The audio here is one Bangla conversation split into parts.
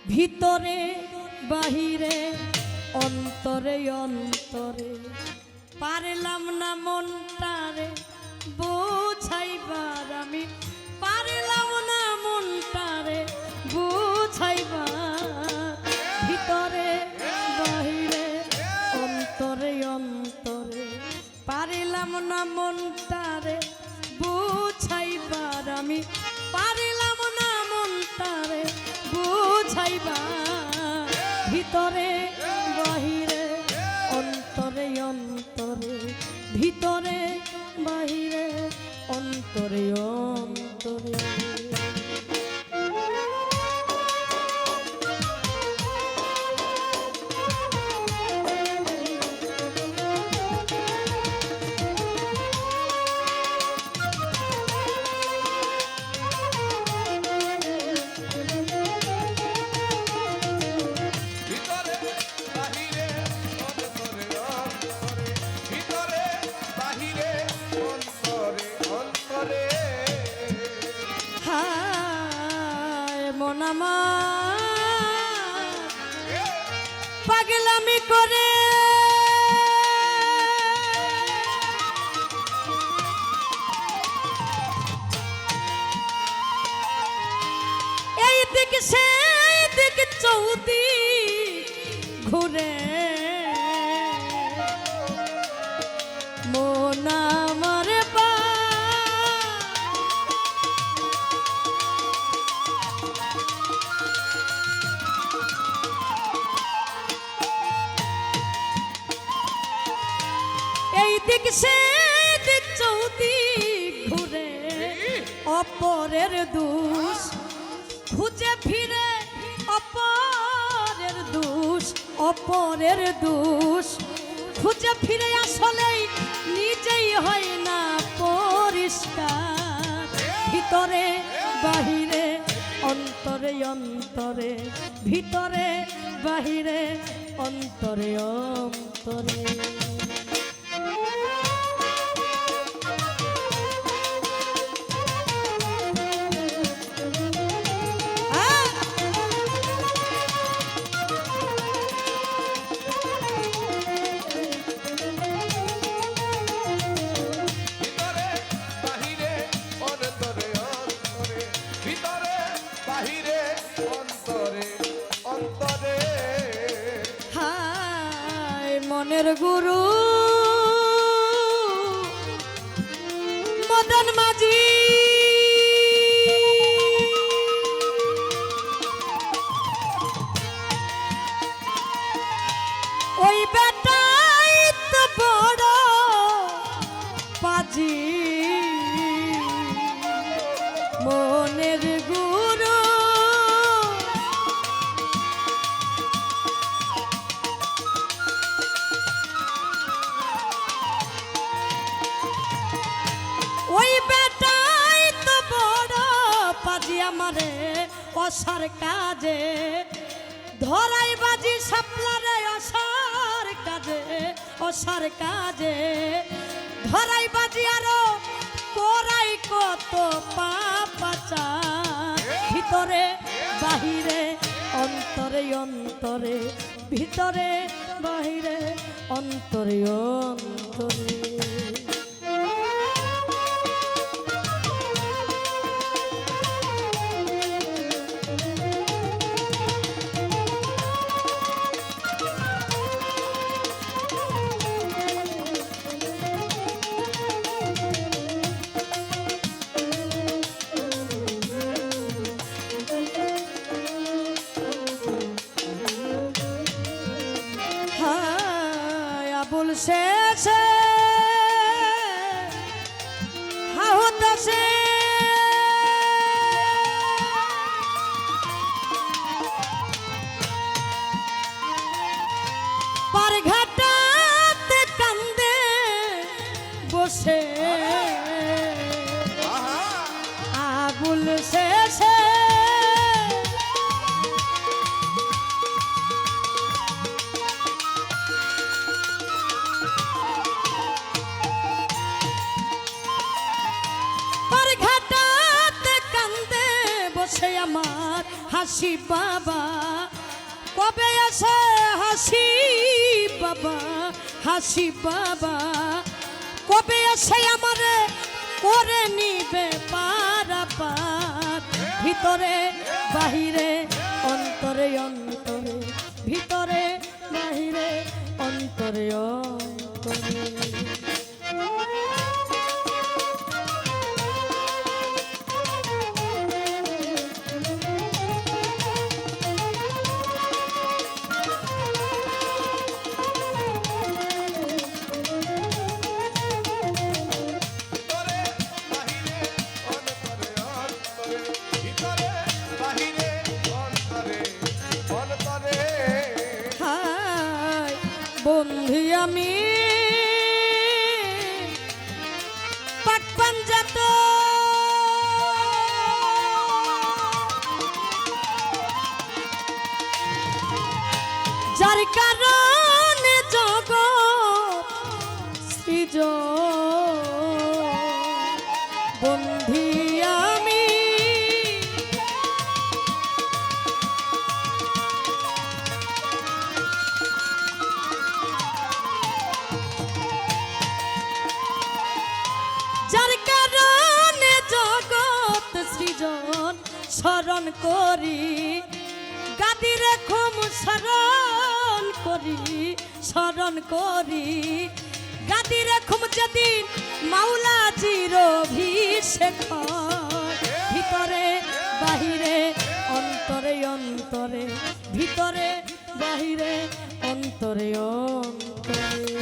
ভিতরে বাহিরে অন্তরে অন্তরে পারলাম না মনটারে বুঝাইবার, আমি পারলাম না মনটারে বুঝাইবার। ভিতরে বাহিরে অন্তরে অন্তরে পারলাম না মনটারে বুঝাইবার, আমি পারলাম না মনটারে বুঝাইবার। ভিতরে বাহিরে অন্তরে অন্তরে ভিতরে বাহিরে অন্তরে অন্তরে। পাগলামি করে এই দিক সেই দিক চৌদিক ঘুরে মন আমার দিক সেই দিক চৌদিক ঘুরে অপরের দোষ খুঁজে ফিরে, অপরের দোষ অপরের দোষ খুঁজে ফিরে আসলেই নিজেই হয় না পরিষ্কার। ভিতরে বাহিরে অন্তরে অন্তরে ভিতরে বাহিরে অন্তরে অন্তরে। মনের গুরু মদন মাঝি ওই বেটাই তো বড় পাজি। মনের গুরু ওই বেটাই তো বড় পাজি আমারে অসার কাজে ধরাই বাজি সাপলারে অসার কাজে অসার কাজে ধরাই বাজি আরো করাই কত পাপাচা। ভিতরে বাহিরে অন্তরে অন্তরে ভিতরে বাহিরে অন্তরে অন্তরে। আবুল শেষে হাহতাসে পারঘাটাতে কান্দে বসে আবুল শেষে হাসি বাবা কবে আসে হাসি বাবা হাসি বাবা কবে আসে আমারে করে নিবে পারাপার ভিতরে বাহিরে অন্তরে অন্তরে ভিতরে বাহিরে অন্তরে অন্তরে বন্ধু আমি পাক পাঞ্জাত যার কারণে জগৎ সৃজ বন্ধু আমি যার কারণে জগৎ সৃজন স্মরণ করি গাদির খুম স্মরণ করি গাদির খুম যেদিন মাওলাজির অভিষেক ভিতরে বাহিরে অন্তরে অন্তরে ভিতরে বাহিরে অন্তরে অন্তরে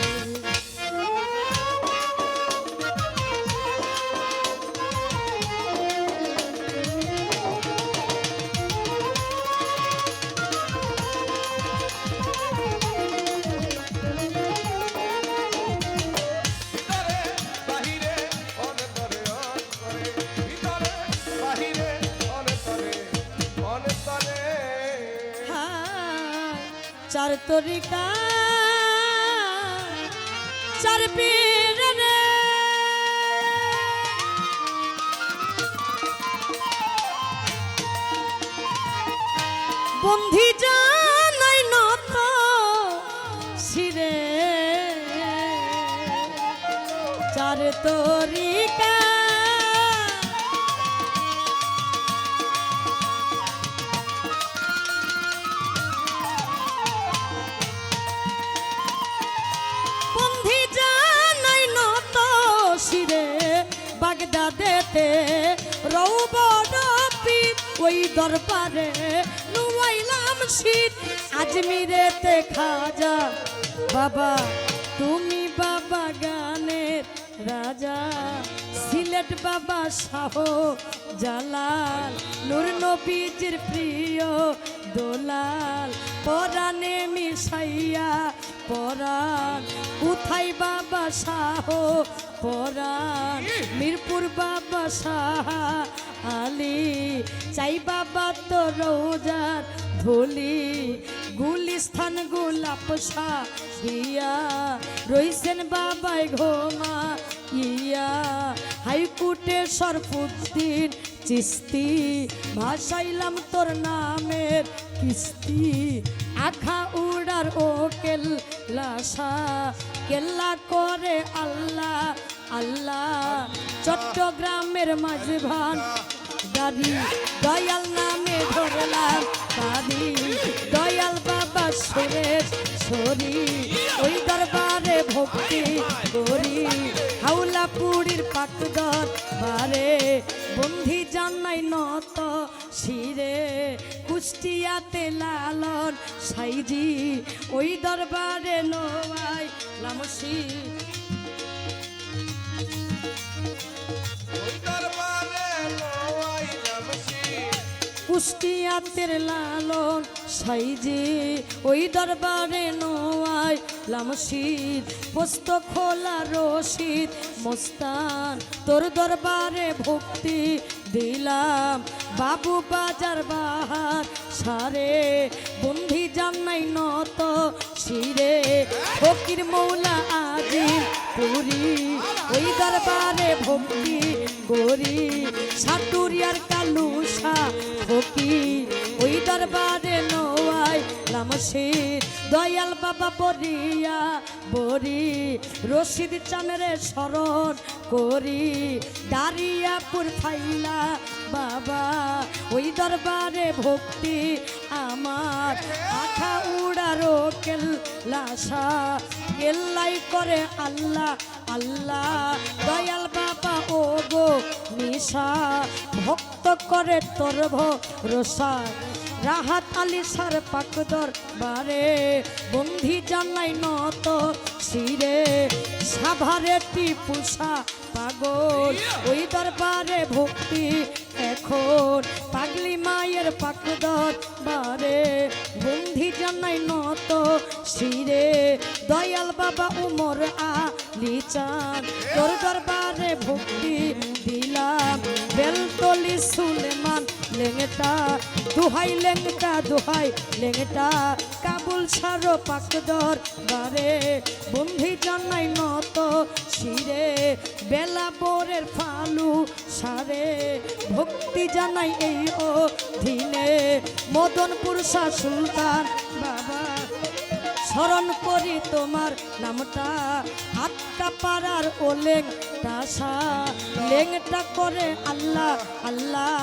চার তরিকা চার পীর রে বন্ধি জানাই নত শিরে চার তরিকা বাগদাদেতে রৌবডপি ওই দরবারে নুয়াইলাম শীত আজমিরেতে খাজা বাবা তুমি বাবা গানের রাজা সিলেট বাবা শাহ জালাল নূর নবীজির প্রিয় দোলাল পরাণে মিশাইয়া পরাণ উঠাই বাবা শাহ পরাণ মিরপুর বাবা শাহ আলী চাই বাবা তো রোজার ধুলি গুলিস্থান গোলাপ শাহ ইয়া রইছেন বাবাই ঘোমা ইয়া হাইকোর্টে সরফুদ্দিন চিস্তি ভাসাইলাম তোর নামের কিস্তি আখা উড়ার ও কেল্লা কেল্লা করে আল্লাহ আল্লাহ চট্টগ্রামের মাঝভান দাদি দয়াল নামে ধরলাম দাদি দয়াল বাবা সুরেশ সরি ওই দরবারে ভক্তি করি হাওলা পুরীর পাকদর বারে বন্ধি জানাই নত শিরে কুষ্টিয়াতে লালন সাইজি ওই দরবারে নোয়াই লামসি কুষ্টিয়াতের লালন সাইজি ওই দরবারে নোয়াই লামশিদ পোস্ত খোলা রশিদ মোস্তান তোর দরবারে ভক্তি দিলাম বাবু বাজার বাহার সারে বন্ধি জানাই নত শিরে ফকির মৌলা আজিম পুরি ওই দরবারে ভক্তি গরি সাটুরিয়ার কালুসা ফকির ওই দরবারে নোয়াই লামশির দয়াল বাবা বরিয়া বরি রশিদ চানরে স্মরণ করি দারিয়াপুর ফাইলা বাবা ওই দরবারে ভক্তি আমার আখা উড়ারো কেল্লাসা কেল্লাই করে আল্লাহ আল্লাহ দয়াল বাবা ও গো নিশা ভক্ত করে তোর ভরসা রাহাত আলী সার পাকদর বারে বন্ধি জানাই নত শিরে সাভারে টিপুষা পাগল ওই দরবারে ভক্তি এখন পাগলি মায়ের পাকদর বারে বন্ধি জানাই নত শিরে দয়াল বাবা উমর আলী চাঁদ তোর দরবারে ভক্তি দিলাম বেলতলি সুলেমান লেঙ্গটা দুহাই লেঙ্গটা দুহাই লেঙ্গটা কাবুল সারো পাকদর বারে বন্ধি জানাই নত শিরে বেলা বোরের ফালু সারে ভক্তি জানাই এই ও দিনে মদনপুর শাহ সুলতান বাবা স্মরণ করি তোমার নামটা আটটা পাড়ার ও লেংটা লেংটা করে আল্লাহ আল্লাহ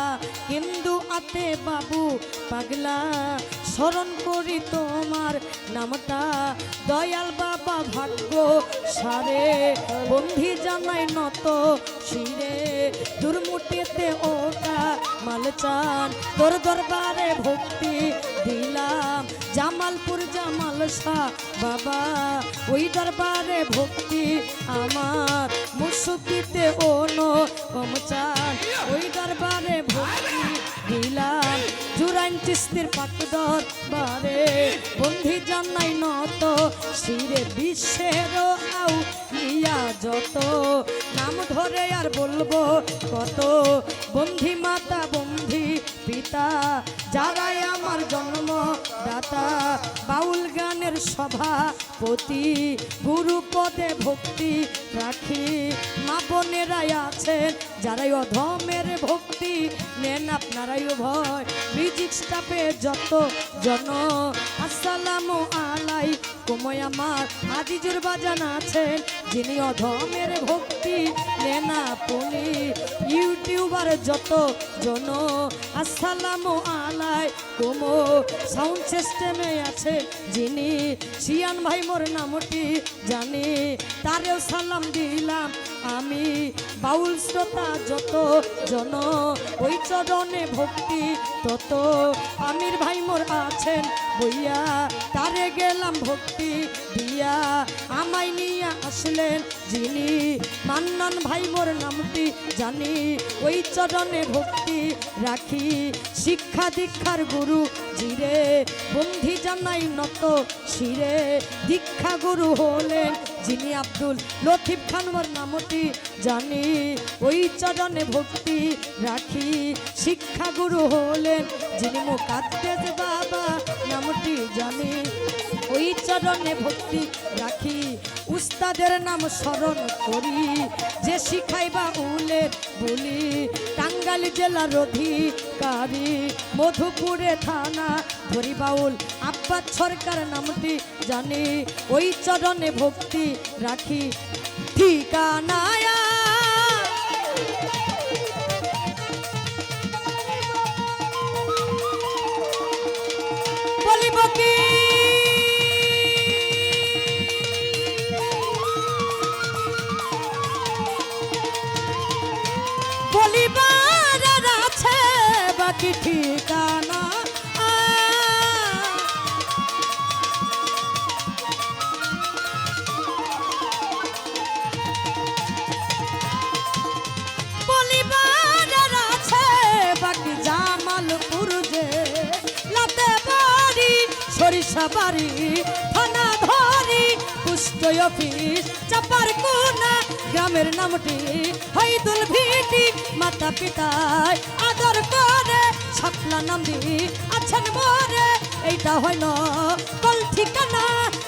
হিন্দু আতে বাবু পাগলা স্মরণ করি তোমার নামটা দয়াল বাবা ভাগ্য সারে বন্ধি জানাই নত শিরে দুর্মুটিতে ওটা মালচান তোর দরবারে ভক্তি দিলাম জামালপুর জামাল শাহ বাবা ওই দরবারে ভক্তি আমার মুসুকিতে ওনো কমচান ওই দরবারে ভক্তি দিলাম জুরাইন চিস্তির পাকদর বারে বন্ধি জানাই নত শিরে বিশ্বের আউ ইয়া যত নাম ধরে আর বলবো কত বন্ধি মাতা বন্ধি পিতা যারাই আমার জন্ম দাতা বাউল গানের সভাপতি গুরু পদে ভক্তি রাখি মা বোনেরাই আছেন যারাই অধমের ভক্তি নেন আপনারাই ভয় মিউজিক স্টাফে যত জন আসসালামু আলাইকুম আমার আজিজুর বাজান আছেন যিনি অধমের ভক্তি নেন আপনি ইউটিউবার যত জন আসসালামু আলাইকুম সাউন্ড সিস্টেমে আছে যিনি শিয়ান ভাই মোর নামটি জানি তারেও সালাম দিলাম আমি বাউল শ্রোতা যত জন ওই চরণে ভক্তি তত আমির ভাই মোর আছেন বইয়া তারে গেলাম ভক্তি দিয়া আমায় নিয়ে আসলেন যিনি মান্নান ভাই মোর নামটি জানি ওই চরণে ভক্তি রাখি শিক্ষা দীক্ষার গুরু জিরে বন্ধি জানাই নত শিরে দীক্ষা গুরু হলেন যিনি আব্দুল লতিফ খান মোর নামটি জানি ওই চরণে ভক্তি রাখি শিক্ষা গুরু হলেন যিনি মুকাদ্দেস বাবা নামটি জানি ওই চরণে ভক্তি রাখি উস্তাদের নাম স্মরণ করি যে শিখাইবা উলের বলি টাঙ্গাইল জেলার অধিকারী মধুপুরে থানা ধরি বাউল আব্বাস সরকার নামটি জানি ওই চরণে ভক্তি রাখি ঠিকানায় বলিব কি বলিবার আছে বাকি ঠিকানা বলিবার আছে বাকি জামালপুর যে লাতে বাড়ি সরিষা বাড়ি থানা ধরি পুষ্ট বিডিও অফিস চাপার কোনা গ্রামের নামটি হইদুল ভিটি মাতা পিতায় আদর করে শাপলা নাম দি আছেন মোরে এইটা হয় না কল ঠিকানা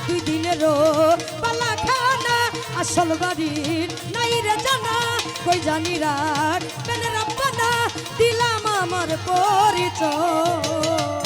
2 দিনেরও পালা খানা আসল বাড়ির নাই রে জানা কই জানি রাত পেনে রাব্বানা দিলাম আমার পরিচয়